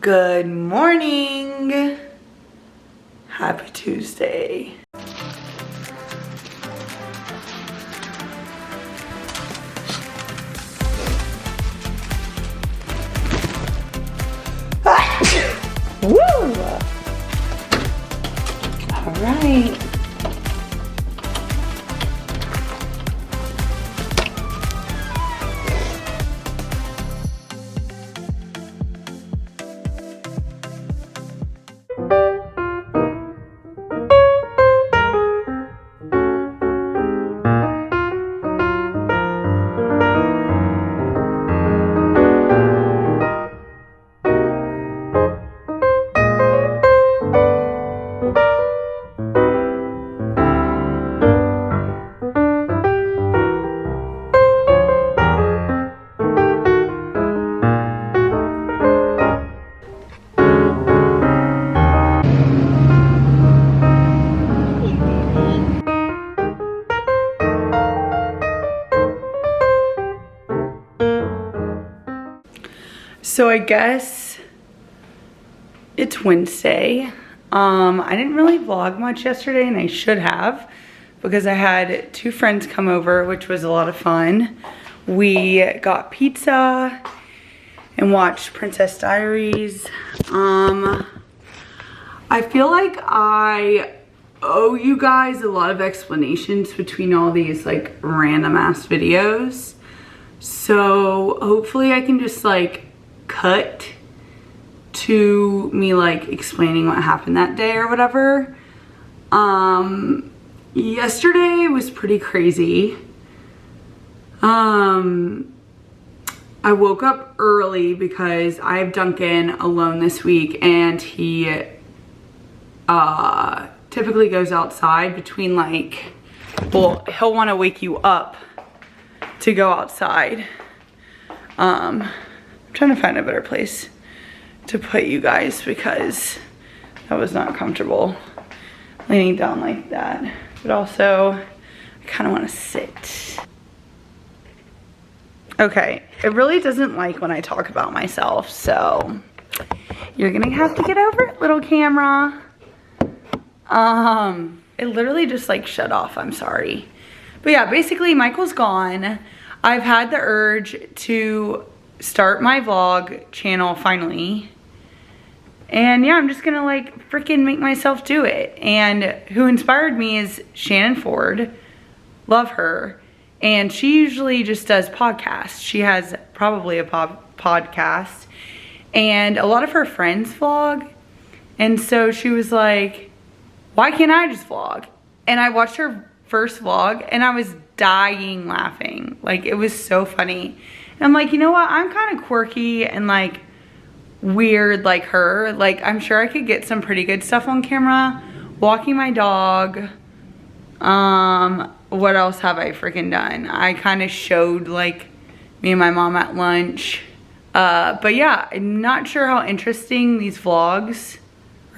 Good morning. Happy Tuesday. Woo! All right. So I guess it's Wednesday. I didn't really vlog much yesterday, and I should have, because I had two friends come over, which was a lot of fun. We got pizza and watched Princess Diaries. I feel like I owe you guys a lot of explanations between all these like random ass videos. So hopefully I can just like cut to me like explaining what happened that day or whatever. Yesterday was pretty crazy. I woke up early because I have Duncan alone this week, and he typically goes outside between like, well, he'll want to wake you up to go outside. I'm trying to find a better place to put you guys because that was not comfortable laying down like that. But also, I kind of want to sit. Okay, it really doesn't like when I talk about myself, so you're gonna have to get over it, little camera. It literally just like shut off, I'm sorry. But yeah, basically Michael's gone. I've had the urge to start my vlog channel finally. And yeah, I'm just gonna like freaking make myself do it. And who inspired me is Shannon Ford. Love her. And she usually just does podcasts. She has probably a podcast. And a lot of her friends vlog. And so she was like, why can't I just vlog? And I watched her first vlog and I was dying laughing. Like, it was so funny. And I'm like, you know what? I'm kind of quirky and like weird like her. Like, I'm sure I could get some pretty good stuff on camera. Walking my dog. What else have I freaking done? I kind of showed like me and my mom at lunch. But yeah, I'm not sure how interesting these vlogs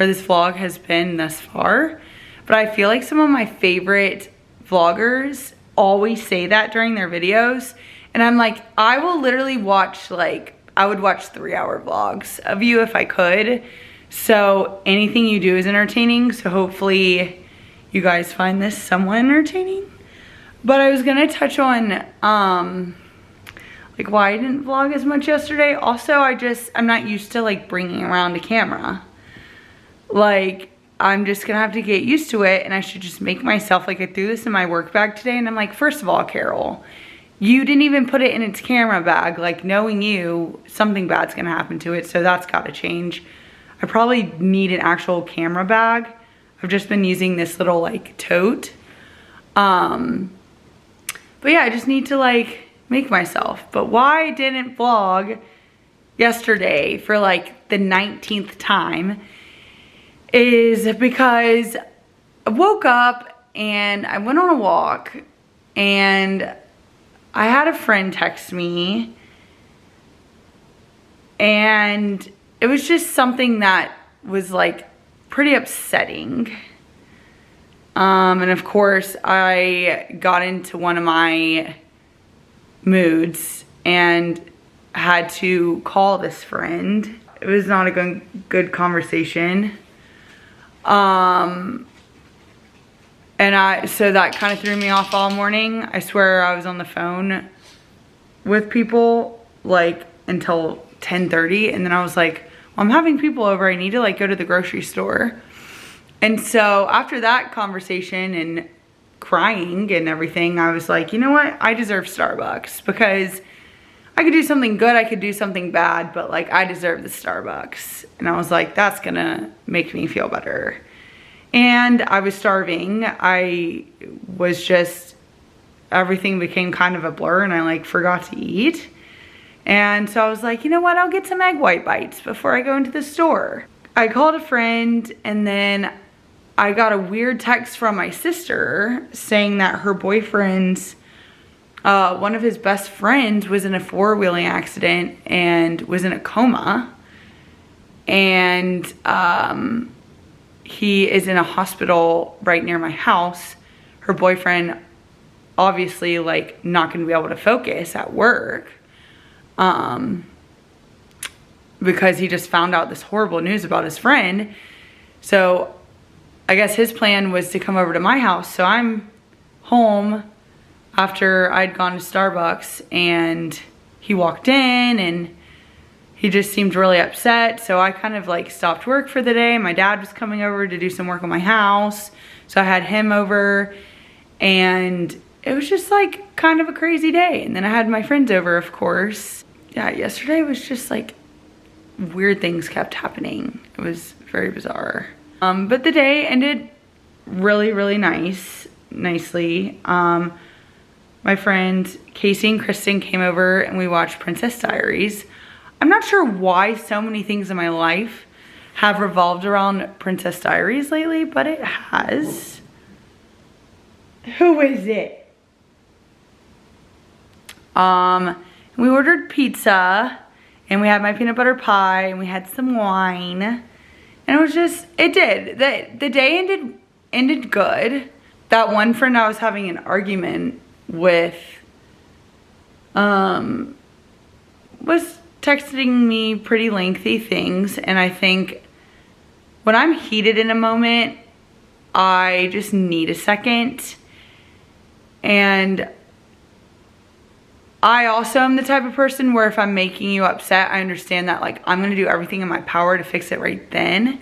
or this vlog has been thus far. But I feel like some of my favorite vloggers always say that during their videos. And I'm like, I will literally watch like, I would watch 3-hour vlogs of you if I could. So anything you do is entertaining. So hopefully you guys find this somewhat entertaining. But I was gonna touch on like why I didn't vlog as much yesterday. Also, I'm not used to like bringing around a camera. Like, I'm just gonna have to get used to it, and I should just make myself, like I threw this in my work bag today, and I'm like, first of all, Carol, you didn't even put it in its camera bag. Like, knowing you, something bad's gonna happen to it, so that's gotta change. I probably need an actual camera bag. I've just been using this little like tote. But yeah, I just need to like make myself. But why I didn't vlog yesterday for like the 19th time is because I woke up and I went on a walk and I had a friend text me, and it was just something that was like pretty upsetting. And of course I got into one of my moods and had to call this friend. not a good conversation. So that kind of threw me off all morning. I swear I was on the phone with people like until 10:30, and then I was like, well, I'm having people over, I need to like go to the grocery store. And so after that conversation and crying and everything, I was like, you know what, I deserve Starbucks, because I could do something good, I could do something bad, but like I deserve the Starbucks. And I was like, that's gonna make me feel better. And I was starving. I was just, everything became kind of a blur, and I like forgot to eat. And so I was like, you know what, I'll get some egg white bites before I go into the store. I called a friend, and then I got a weird text from my sister saying that her boyfriend's, one of his best friends was in a four-wheeling accident and was in a coma. And he is in a hospital right near my house. Her boyfriend obviously like not gonna be able to focus at work because he just found out this horrible news about his friend. So I guess his plan was to come over to my house. So I'm home after I'd gone to Starbucks, and he walked in and he just seemed really upset. So I kind of like stopped work for the day. My dad was coming over to do some work on my house. So I had him over, and it was just like kind of a crazy day. And then I had my friends over, of course. Yeah, yesterday was just like weird things kept happening. It was very bizarre. But the day ended really, really nicely. My friends Casey and Kristen came over and we watched Princess Diaries. I'm not sure why so many things in my life have revolved around Princess Diaries lately, but it has. Who is it? We ordered pizza, and we had my peanut butter pie, and we had some wine, and it was just, it did. The day ended good. That one friend I was having an argument with was texting me pretty lengthy things, and I think when I'm heated in a moment, I just need a second. And I also am the type of person where if I'm making you upset, I understand that like I'm gonna do everything in my power to fix it right then.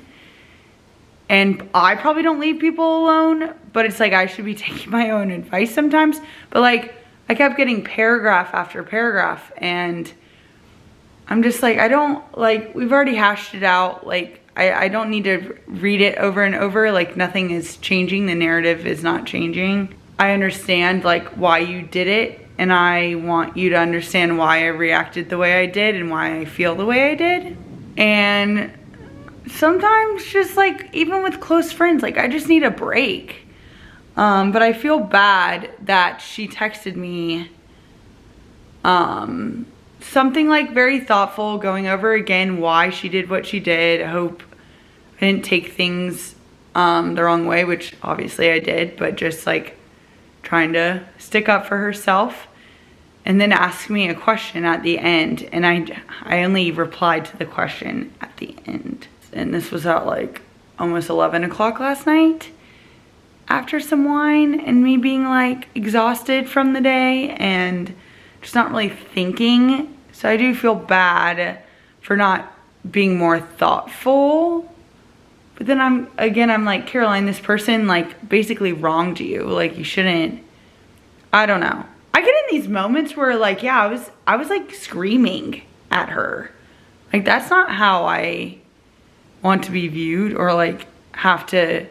And I probably don't leave people alone, but it's like I should be taking my own advice sometimes. But like I kept getting paragraph after paragraph, and I'm just like, I don't, like, we've already hashed it out. Like I don't need to read it over and over. Like nothing is changing, the narrative is not changing. I understand like why you did it, and I want you to understand why I reacted the way I did and why I feel the way I did. And sometimes just like, even with close friends, like I just need a break. But I feel bad that she texted me something like very thoughtful, going over again why she did what she did. I hope I didn't take things the wrong way, which obviously I did, but just like trying to stick up for herself. And then ask me a question at the end, and I only replied to the question at the end. And this was at like almost 11 o'clock last night, after some wine and me being like exhausted from the day and just not really thinking. So I do feel bad for not being more thoughtful. But then I'm like, Caroline, this person like basically wronged you. Like you shouldn't, I don't know. I get in these moments where like, yeah, I was like screaming at her. Like that's not how I want to be viewed, or like have to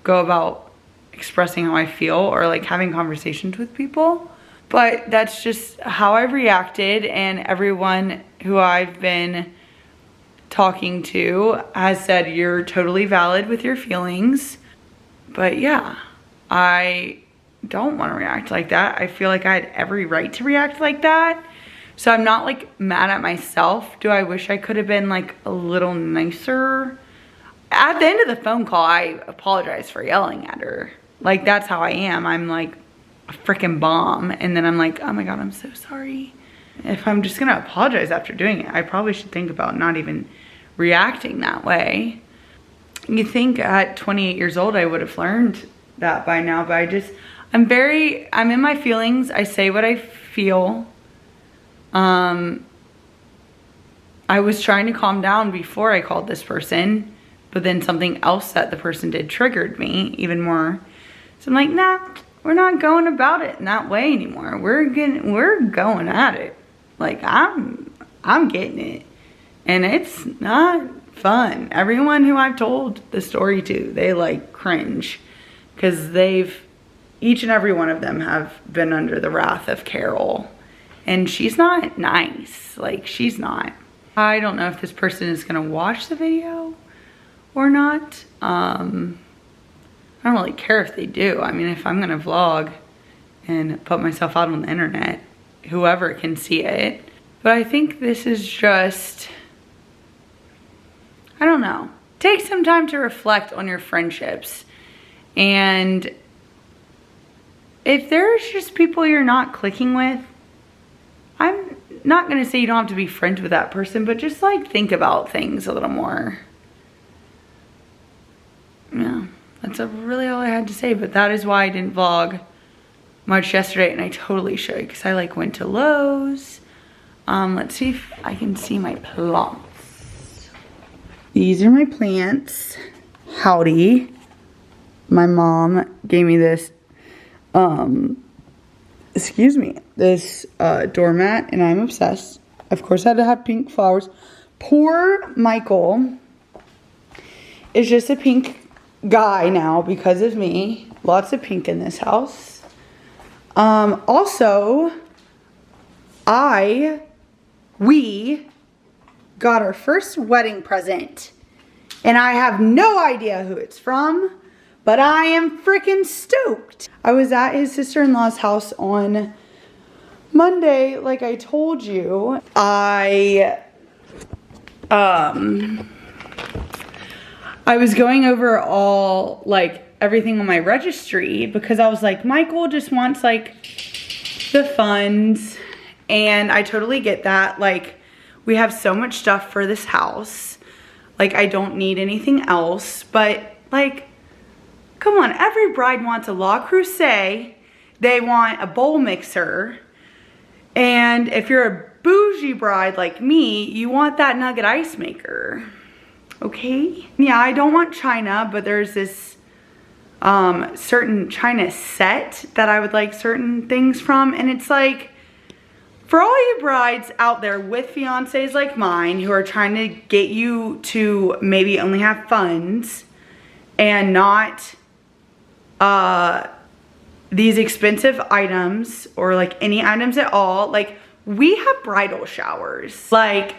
go about expressing how I feel or like having conversations with people. But that's just how I reacted, and everyone who I've been talking to has said you're totally valid with your feelings. But yeah, I don't want to react like that. I feel like I had every right to react like that. So I'm not like mad at myself. Do I wish I could have been like a little nicer? At the end of the phone call, I apologized for yelling at her. Like that's how I am. I'm like a freaking bomb. And then I'm like, oh my God, I'm so sorry. If I'm just gonna apologize after doing it, I probably should think about not even reacting that way. You think at 28 years old I would have learned that by now, but I'm in my feelings. I say what I feel. I was trying to calm down before I called this person, but then something else that the person did triggered me even more. So I'm like, nah, we're not going about it in that way anymore. We're going at it. Like, I'm getting it. And it's not fun. Everyone who I've told the story to, they like cringe, because each and every one of them have been under the wrath of Carol, and she's not nice. Like, she's not. I don't know if this person is gonna watch the video or not. I don't really care if they do. I mean, if I'm gonna vlog and put myself out on the internet, whoever can see it. But I think this is just, I don't know. Take some time to reflect on your friendships. And if there's just people you're not clicking with, I'm not gonna say you don't have to be friends with that person, but just like think about things a little more. Yeah, that's really all I had to say, but that is why I didn't vlog much yesterday, and I totally should, because I like went to Lowe's. Let's see if I can see my plants. These are my plants. Howdy. My mom gave me this, this doormat, and I'm obsessed. Of course, I had to have pink flowers. Poor Michael is just a pink guy now because of me. Lots of pink in this house. Also, we got our first wedding present, and I have no idea who it's from, but I am freaking stoked. I was at his sister-in-law's house on Monday, like I told you. I was going over all, like, everything on my registry, because I was like, Michael just wants, like, the funds, and I totally get that. Like, we have so much stuff for this house. Like, I don't need anything else, but, like, come on, every bride wants a La Creuset. They want a bowl mixer. And if you're a bougie bride like me, you want that nugget ice maker. Okay? Yeah, I don't want China, but there's this certain China set that I would like certain things from. And it's like, for all you brides out there with fiancés like mine who are trying to get you to maybe only have funds and not these expensive items, or like any items at all, like, we have bridal showers. Like,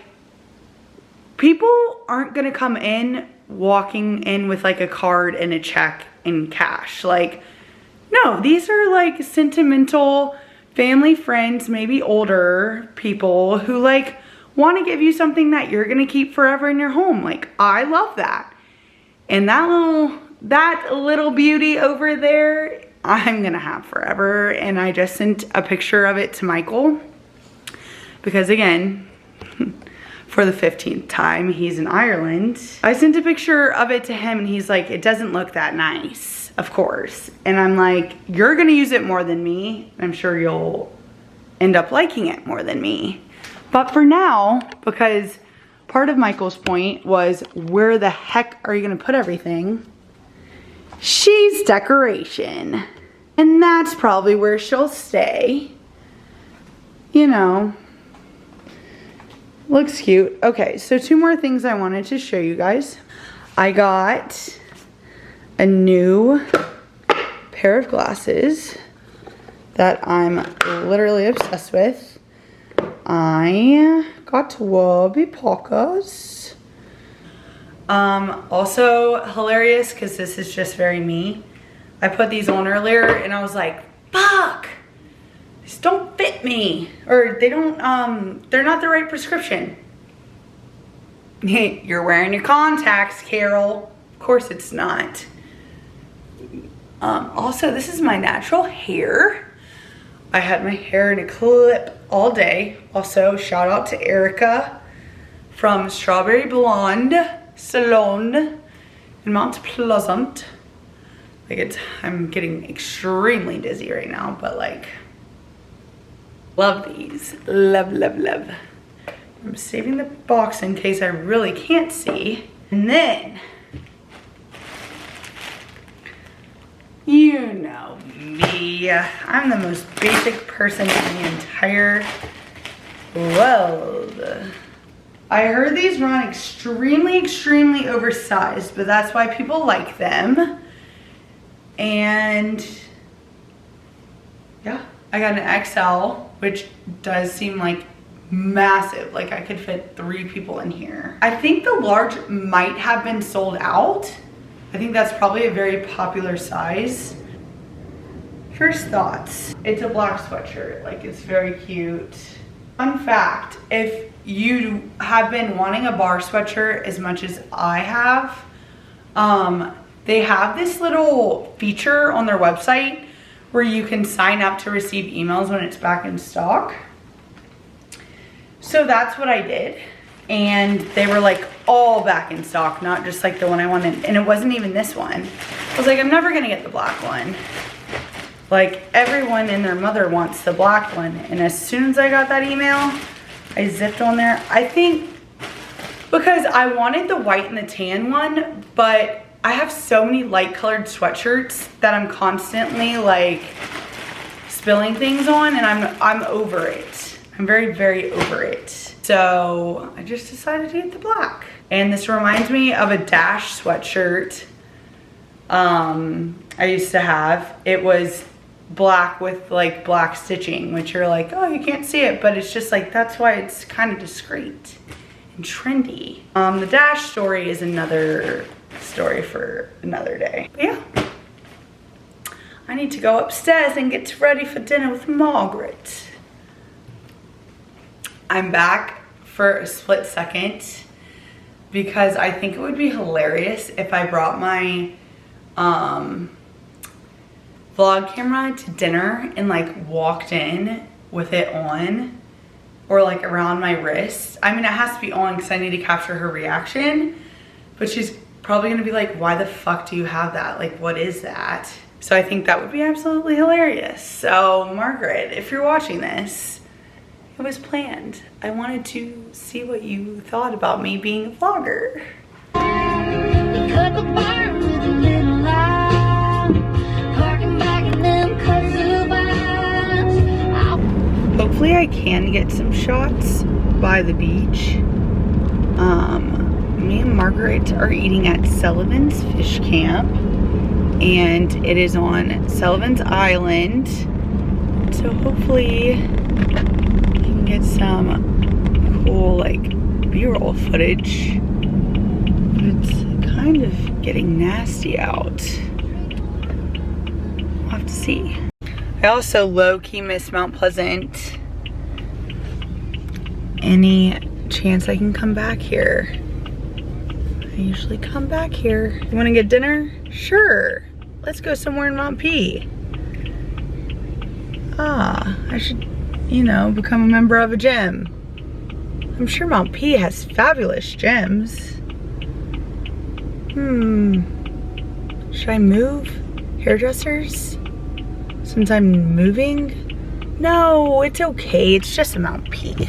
people aren't gonna come in walking in with like a card and a check and cash. Like, no, these are like sentimental family friends, maybe older people who like want to give you something that you're gonna keep forever in your home. Like, I love that. And that little beauty over there, I'm gonna have forever. And I just sent a picture of it to Michael, because again, for the 15th time, he's in Ireland. I sent a picture of it to him, and he's like, it doesn't look that nice, of course. And I'm like, you're gonna use it more than me. I'm sure you'll end up liking it more than me. But for now, because part of Michael's point was, where the heck are you gonna put everything? She's decoration. And that's probably where she'll stay. You know. Looks cute. Okay, so 2 more things I wanted to show you guys. I got a new pair of glasses that I'm literally obsessed with. I got Wabi Pocas. Also hilarious, because this is just very me. I put these on earlier and I was like, fuck, these don't fit me. Or they don't, they're not the right prescription. You're wearing your contacts, Carol. Of course it's not. Also, this is my natural hair. I had my hair in a clip all day. Also, shout out to Erica from Strawberry Blonde Salon in Mount Pleasant. Like I'm getting extremely dizzy right now, but like, love these. Love, love, love. I'm saving the box in case I really can't see. And then, you know me. I'm the most basic person in the entire world. I heard these run extremely, extremely oversized, but that's why people like them. And yeah, I got an XL, which does seem like massive. Like I could fit 3 people in here. I think the large might have been sold out. I think that's probably a very popular size. First thoughts, it's a black sweatshirt. Like it's very cute. Fun fact, if you have been wanting a bar sweatshirt as much as I have, they have this little feature on their website where you can sign up to receive emails when it's back in stock. So that's what I did. And they were like all back in stock, not just like the one I wanted. And it wasn't even this one. I was like, I'm never gonna get the black one. Like everyone and their mother wants the black one. And as soon as I got that email, I zipped on there. I think because I wanted the white and the tan one, but I have so many light colored sweatshirts that I'm constantly like spilling things on, and I'm over it. I'm very, very over it. So I just decided to get the black. And this reminds me of a Dash sweatshirt I used to have. It was black with like black stitching, which you're like, oh, you can't see it, but it's just like, that's why it's kind of discreet and trendy. The Dash story is another story for another day. But yeah, I need to go upstairs and get ready for dinner with Margaret. I'm back for a split second because I think it would be hilarious if I brought my vlog camera to dinner and like walked in with it on or like around my wrist. I mean, it has to be on because I need to capture her reaction, but she's probably gonna be like, why the fuck do you have that? Like, what is that? So I think that would be absolutely hilarious. So Margaret, if you're watching this, it was planned. I wanted to see what you thought about me being a vlogger. Hopefully I can get some shots by the beach. Me and Margaret are eating at Sullivan's Fish Camp, and it is on Sullivan's Island. So hopefully I can get some cool like B-roll footage. But it's kind of getting nasty out. We'll have to see. I also low-key miss Mount Pleasant. Any chance I can come back here? I usually come back here. You wanna get dinner? Sure. Let's go somewhere in Mount P. I should, you know, become a member of a gym. I'm sure Mount P has fabulous gyms. Should I move hairdressers since I'm moving? No, it's okay. It's just a Mount P.